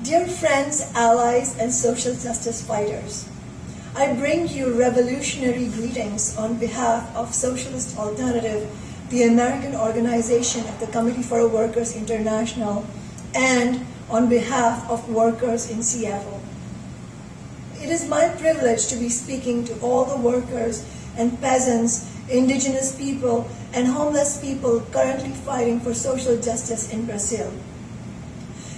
Dear friends, allies, and social justice fighters, I bring you revolutionary greetings on behalf of Socialist Alternative, the American organization of the Committee for Workers International, and on behalf of workers in Seattle. It is my privilege to be speaking to all the workers and peasants, indigenous people, and homeless people currently fighting for social justice in Brazil.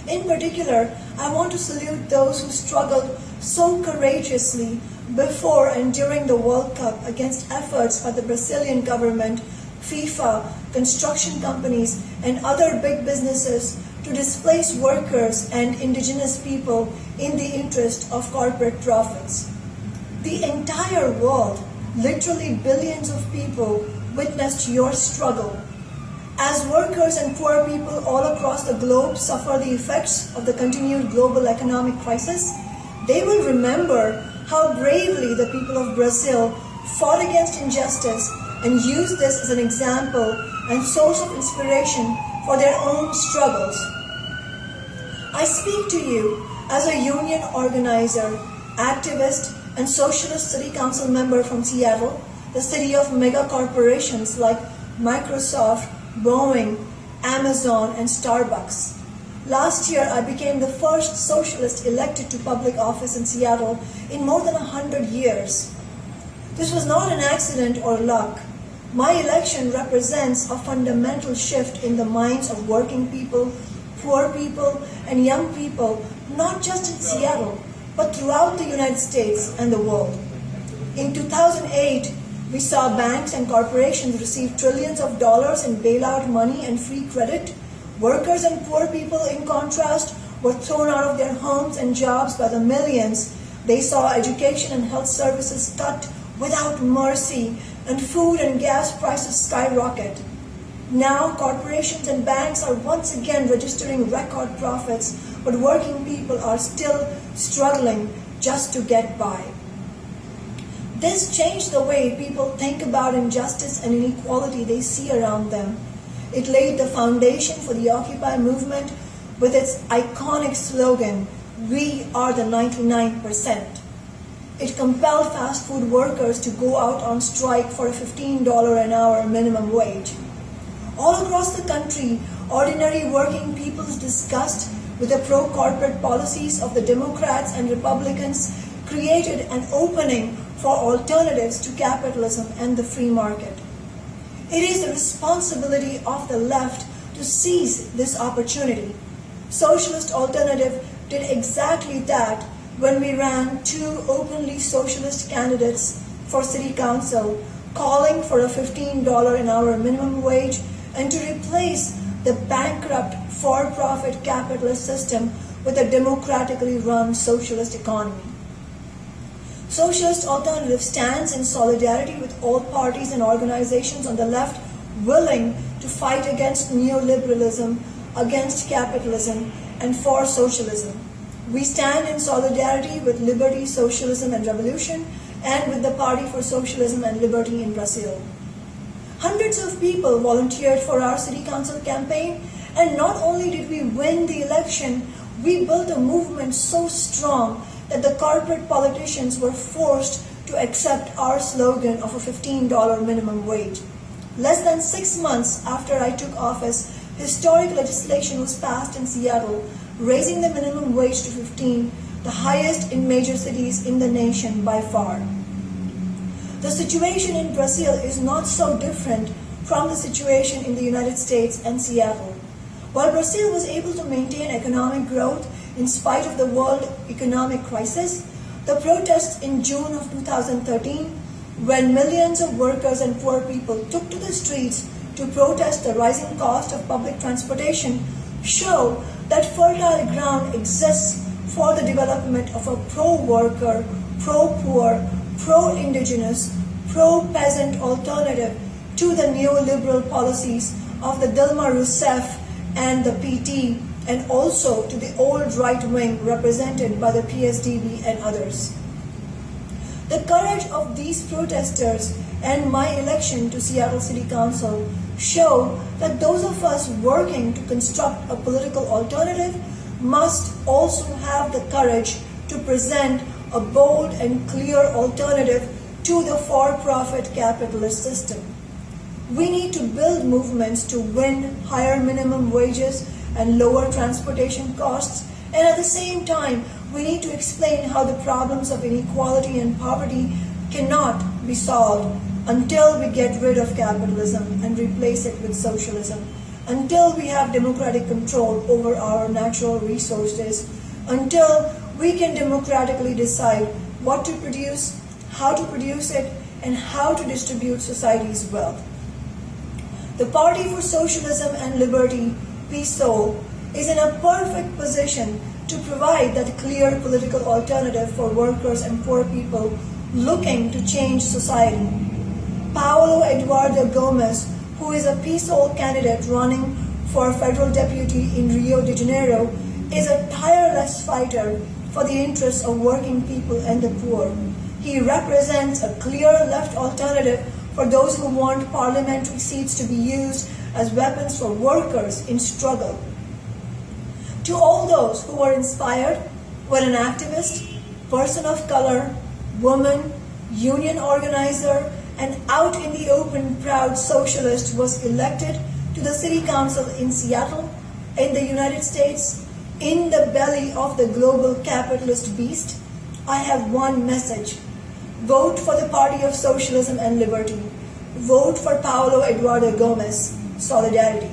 In particular, I want to salute those who struggled so courageously before and during the World Cup against efforts by the Brazilian government, FIFA, construction companies, and other big businesses to displace workers and indigenous people in the interest of corporate profits. The entire world, literally billions of people, witnessed your struggle. As workers and poor people all across the globe suffer the effects of the continued global economic crisis, they will remember how bravely the people of Brazil fought against injustice and used this as an example and source of inspiration for their own struggles. I speak to you as a union organizer, activist, and socialist city council member from Seattle, the city of mega corporations like Microsoft, Boeing, Amazon, and Starbucks. Last year, I became the first socialist elected to public office in Seattle in more than 100 years. This was not an accident or luck. My election represents a fundamental shift in the minds of working people, poor people, and young people, not just in Seattle, but throughout the United States and the world. In 2008, we saw banks and corporations receive trillions of dollars in bailout money and free credit. Workers and poor people, in contrast, were thrown out of their homes and jobs by the millions. They saw education and health services cut without mercy, and food and gas prices skyrocket. Now, corporations and banks are once again registering record profits, but working people are still struggling just to get by. This changed the way people think about injustice and inequality they see around them. It laid the foundation for the Occupy movement with its iconic slogan, "We are the 99%. It compelled fast food workers to go out on strike for a $15 an hour minimum wage. All across the country, ordinary working people's disgust with the pro-corporate policies of the Democrats and Republicans created an opening for alternatives to capitalism and the free market. It is the responsibility of the left to seize this opportunity. Socialist Alternative did exactly that when we ran two openly socialist candidates for city council, calling for a $15 an hour minimum wage and to replace the bankrupt for-profit capitalist system with a democratically run socialist economy. Socialist Alternative stands in solidarity with all parties and organizations on the left willing to fight against neoliberalism, against capitalism, and for socialism. We stand in solidarity with Liberty, Socialism, and Revolution, and with the Party for Socialism and Liberty in Brazil. Hundreds of people volunteered for our city council campaign, and not only did we win the election, we built a movement so strong that the corporate politicians were forced to accept our slogan of a $15 minimum wage. Less than 6 months after I took office, historic legislation was passed in Seattle, raising the minimum wage to $15, the highest in major cities in the nation by far. The situation in Brazil is not so different from the situation in the United States and Seattle. While Brazil was able to maintain economic growth in spite of the world economic crisis, the protests in June of 2013, when millions of workers and poor people took to the streets to protest the rising cost of public transportation, show that fertile ground exists for the development of a pro-worker, pro-poor, pro-indigenous, pro-peasant alternative to the neoliberal policies of the Dilma Rousseff and the PT, and also to the old right wing represented by the PSDB and others. The courage of these protesters and my election to Seattle City Council show that those of us working to construct a political alternative must also have the courage to present a bold and clear alternative to the for-profit capitalist system. We need to build movements to win higher minimum wages and lower transportation costs, and at the same time, we need to explain how the problems of inequality and poverty cannot be solved until we get rid of capitalism and replace it with socialism, until we have democratic control over our natural resources, until we can democratically decide what to produce, how to produce it, and how to distribute society's wealth. The Party for Socialism and Liberty, PSOL, is in a perfect position to provide that clear political alternative for workers and poor people looking to change society. Paulo Eduardo Gomes, who is a PSOL candidate running for federal deputy in Rio de Janeiro, is a tireless fighter for the interests of working people and the poor. He represents a clear left alternative for those who want parliamentary seats to be used as weapons for workers in struggle. To all those who were inspired when an activist, person of color, woman, union organizer, and out in the open proud socialist was elected to the city council in Seattle, in the United States, in the belly of the global capitalist beast, I have one message. Vote for the Party of Socialism and Liberty. Vote for Paulo Eduardo Gomes. Solidarity.